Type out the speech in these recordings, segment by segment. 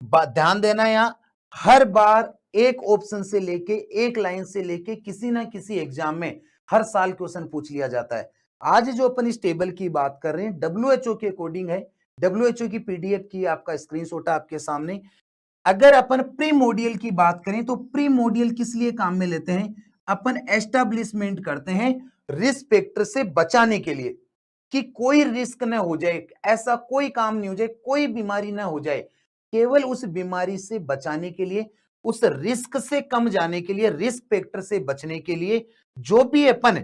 ध्यान देना, यहाँ हर बार एक ऑप्शन से लेके, एक लाइन से लेके किसी ना किसी एग्जाम में हर साल क्वेश्चन पूछ लिया जाता है। आज जो अपन इस टेबल की बात कर रहे हैं WHO के अकॉर्डिंग है, WHO की पीडीएफ की आपका स्क्रीनशॉट है आपके सामने। अगर अपन प्री मॉड्यूल की बात करें तो प्री मॉड्यूल किस लिए काम में लेते हैं? अपन एस्टैब्लिशमेंट करते हैं रिस्क फैक्टर से बचाने के लिए, कि कोई रिस्क ना हो जाए, ऐसा कोई काम नहीं हो जाए, कोई बीमारी ना हो जाए, केवल उस बीमारी से बचाने के लिए, उस रिस्क से कम जाने के लिए, रिस्क फैक्टर से बचने के लिए जो भी अपन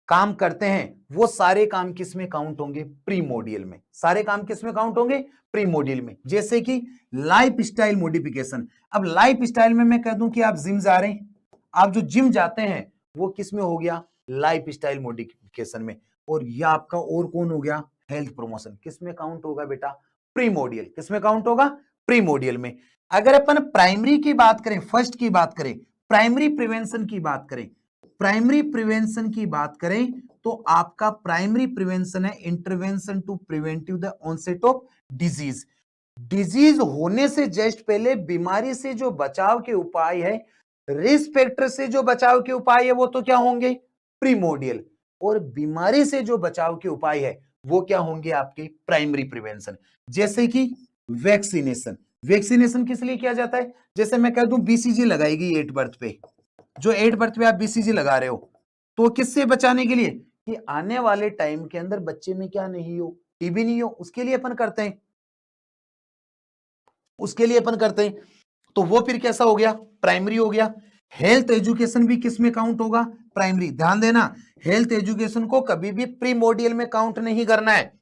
काम करते हैं वो सारे काम किस में काउंट होंगे? प्री मॉड्यूल में। सारे काम किस में काउंट होंगे? प्री मॉड्यूल में। जैसे कि लाइफ स्टाइल मॉडिफिकेशन। अब लाइफ स्टाइल में मैं कह दूं कि आप जिम जा रहे हैं, आप जो जिम जाते हैं वो किस में हो गया? लाइफ स्टाइल मॉडिफिकेशन में। और यह आपका और कौन हो गया? Health promotion. किस में काउंट होगा बेटा? Pre module. किस में काउंट होगा? प्री मॉड्यूल में। अगर अपन प्राइमरी की बात करें, फर्स्ट की बात करें, प्राइमरी प्रिवेंशन की बात करें, प्राइमरी प्रिवेंशन की बात करें तो आपका प्राइमरी प्रिवेंशन है intervention to preventive the onset of disease. Disease होने से जस्ट पहले बीमारी से जो बचाव के उपाय है, रिस्क फैक्टर से जो बचाव के उपाय है वो तो क्या होंगे? प्रीमोडियल। और बीमारी से जो बचाव के उपाय है वो क्या होंगे? आपके प्राइमरी प्रिवेंशन। जैसे कि वैक्सीनेशन। वैक्सीनेशन किस लिए किया जाता है? जैसे मैं कह दूं बीसीजी लगाएगी 8 बर्थ पे, जो 8 बर्थ पे आप बीसीजी लगा रहे हो, तो किससे बचाने के लिए? कि आने वाले टाइम के अंदर बच्चे में क्या नहीं हो? टीबी नहीं हो। उसके लिए अपन करते हैं, उसके लिए अपन करते हैं। तो वो फिर कैसा हो गया? प्राइमरी हो गया। हेल्थ एजुकेशन भी किस में काउंट होगा? प्राइमरी। ध्यान देना, हेल्थ एजुकेशन को कभी भी प्री मॉड्यूल में काउंट नहीं करना है।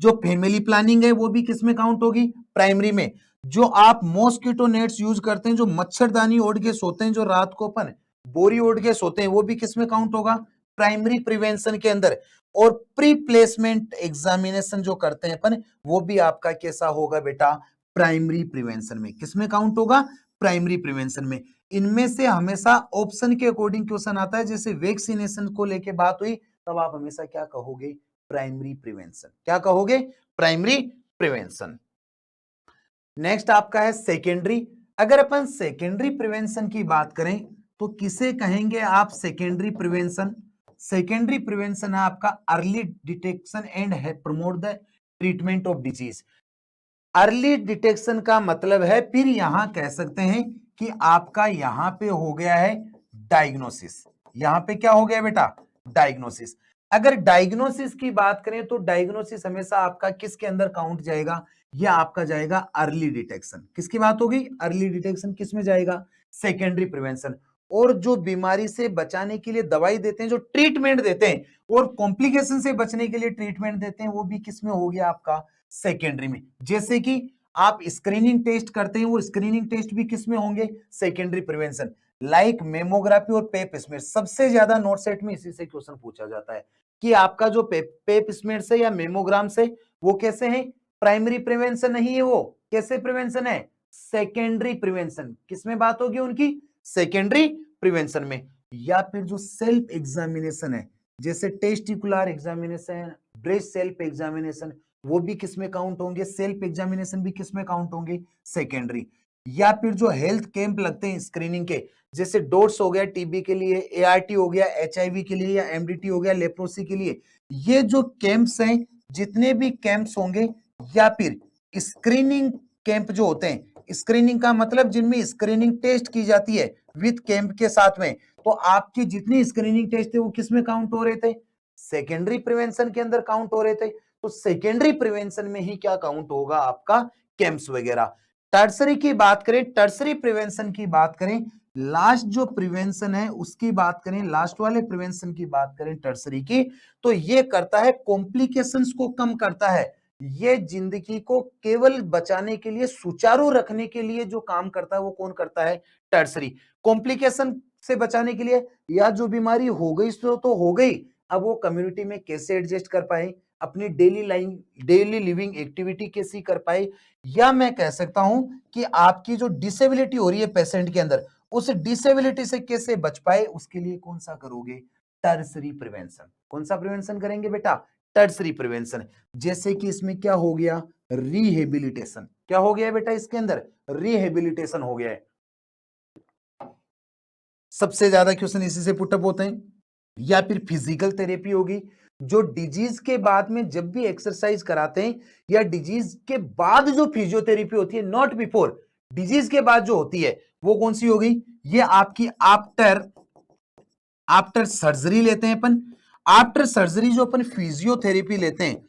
जो फैमिली प्लानिंग है वो भी किस में काउंट होगी? प्राइमरी में। जो आप मॉस्किटो नेट्स यूज करते हैं, जो मच्छरदानी ओढ़ के सोते हैं, जो रात को अपन बोरी ओढ़ के सोते हैं, वो भी किस में काउंट होगा? प्राइमरी प्रिवेंशन के अंदर। और प्री प्लेसमेंट एग्जामिनेशन जो करते हैं अपन, वो भी आपका कैसा होगा बेटा? प्राइमरी प्रिवेंशन में। किस में काउंट होगा? प्राइमरी प्रिवेंशन में। इनमें से हमेशा ऑप्शन के अकॉर्डिंग क्वेश्चन आता है। जैसे वैक्सीनेशन को लेके बात हुई, तब आप हमेशा क्या कहोगे? Primary prevention. क्या कहोगे? Primary prevention. नेक्स्ट आपका है सेकेंडरी। अगर अपन सेकेंडरी प्रिवेंशन की बात करें तो किसे कहेंगे आप? Secondary prevention. सेकेंडरी प्रिवेंशन है आपका early detection and promote the treatment of disease. Early detection का मतलब है, फिर यहां कह सकते हैं कि आपका यहां पे हो गया है डायग्नोसिस। यहां पे क्या हो गया बेटा? डायग्नोसिस। अगर डायग्नोसिस की बात करें तो डायग्नोसिस हमेशा आपका किसके अंदर काउंट जाएगा? यह आपका जाएगा अर्ली डिटेक्शन। किसकी बात होगी? Early detection. किस में जाएगा? Secondary prevention. और जो बीमारी से बचाने के लिए दवाई देते हैं, जो ट्रीटमेंट देते हैं, और कॉम्प्लिकेशन से बचने के लिए ट्रीटमेंट देते हैं, वो भी किस में हो गया? आपका सेकेंडरी में। जैसे कि आप स्क्रीनिंग टेस्ट करते हैं, वो स्क्रीनिंग टेस्ट भी किस में होंगे? Secondary prevention. लाइक मेमोग्राफी और पेप स्मेयर। सबसे ज्यादा नोट सेट में इसी से क्वेश्चन पूछा जाता है कि आपका जो पेप स्मेयर से या मेमोग्राम से, वो कैसे है? प्राइमरी प्रिवेंशन नहीं है, वो कैसे प्रिवेंशन है? Secondary prevention. किसमें बात होगी उनकी? सेकेंडरी प्रिवेंशन में। या फिर जो सेल्फ एग्जामिनेशन है, जैसे testicular examination, breast self examination, वो भी किसमें काउंट होंगे? सेल्फ एग्जामिनेशन भी किसमें काउंट होंगे? सेकेंडरी। या फिर जो हेल्थ कैंप लगते हैं स्क्रीनिंग के, जैसे डोट्स हो गया टीबी के लिए, एआरटी हो गया एचआईवी के लिए, या एमडीटी हो गया लेप्रोसी के लिए, ये जो कैंप्स हैं, जितने भी कैंप्स होंगे, या फिर स्क्रीनिंग कैंप जो होते हैं, स्क्रीनिंग का मतलब जिनमें स्क्रीनिंग टेस्ट की जाती है विद कैंप के साथ में, तो आपकी जितनी स्क्रीनिंग टेस्ट थे वो किसमें काउंट हो रहे थे? सेकेंडरी प्रिवेंशन के अंदर काउंट हो रहे थे। तो सेकेंडरी प्रिवेंशन में ही क्या काउंट होगा? आपका कैंप्स वगैरह। टर्सरी की बात करें, टर्सरी प्रिवेंशन की बात करें, लास्ट जो प्रिवेंशन है उसकी बात करें, लास्ट वाले प्रिवेंशन की बात करें टर्सरी की, तो ये करता है कॉम्प्लिकेशंस को कम करता है। ये जिंदगी को केवल बचाने के लिए, सुचारू रखने के लिए जो काम करता है वो कौन करता है? टर्सरी। कॉम्प्लिकेशन से बचाने के लिए, या जो बीमारी हो गई तो हो गई, अब वो कम्युनिटी में कैसे एडजस्ट कर पाए, अपनी डेली लिविंग एक्टिविटी कैसी कर पाए, या मैं कह सकता हूं कि आपकी जो डिसेबिलिटी हो रही है पेशेंट के अंदर, उस डिसेबिलिटी से कैसे बच पाए, उसके लिए कौन सा करोगे? Tertiary prevention. कौन सा प्रिवेंशन करेंगे बेटा? Tertiary prevention. जैसे कि इसमें क्या हो गया? रिहेबिलिटेशन। क्या हो गया है बेटा इसके अंदर, रिहेबिलिटेशन हो गया है। सबसे ज्यादा क्वेश्चन इसी से पुटअप होते हैं। या फिर फिजिकल थेरेपी होगी, जो डिजीज के बाद में जब भी एक्सरसाइज कराते हैं, या डिजीज के बाद जो फिजियोथेरेपी होती है, नॉट बिफोर, डिजीज के बाद जो होती है वो कौन सी होगी, ये आपकी आफ्टर सर्जरी लेते हैं अपन। आफ्टर सर्जरी जो अपन फिजियोथेरेपी लेते हैं,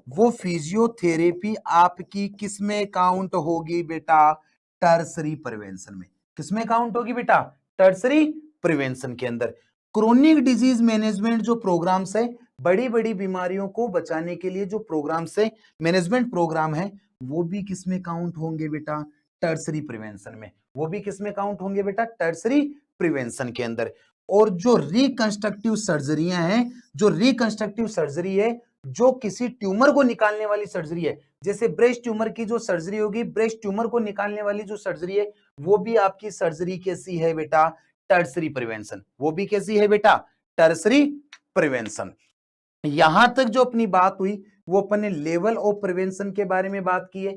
वो फिजियोथेरेपी आपकी किस में काउंट होगी बेटा, टर्सरी प्रिवेंशन में। किस में काउंट होगी बेटा, टर्सरी प्रिवेंशन के अंदर। क्रोनिक डिजीज मैनेजमेंट जो प्रोग्राम्स है, बड़ी बड़ी बीमारियों को बचाने के लिए जो प्रोग्राम्स है, मैनेजमेंट प्रोग्राम है, वो भी किस में काउंट होंगे बेटा, टर्सरी प्रिवेंशन में। वो भी किस में काउंट होंगे बेटा, टर्सरी प्रिवेंशन के अंदर। और जो रिकंस्ट्रक्टिव सर्जरियां हैं, जो रिकंस्ट्रक्टिव सर्जरी है, जो किसी ट्यूमर को निकालने वाली सर्जरी है, जैसे ब्रेस्ट ट्यूमर की जो सर्जरी होगी, ब्रेस्ट ट्यूमर को निकालने वाली जो सर्जरी है, वो भी आपकी सर्जरी कैसी है बेटा, टर्सरी प्रिवेंशन। वो भी कैसी है बेटा, टर्सरी प्रिवेंशन। यहां तक जो अपनी बात हुई, वो अपन ने लेवल ऑफ प्रिवेंशन के बारे में बात की है।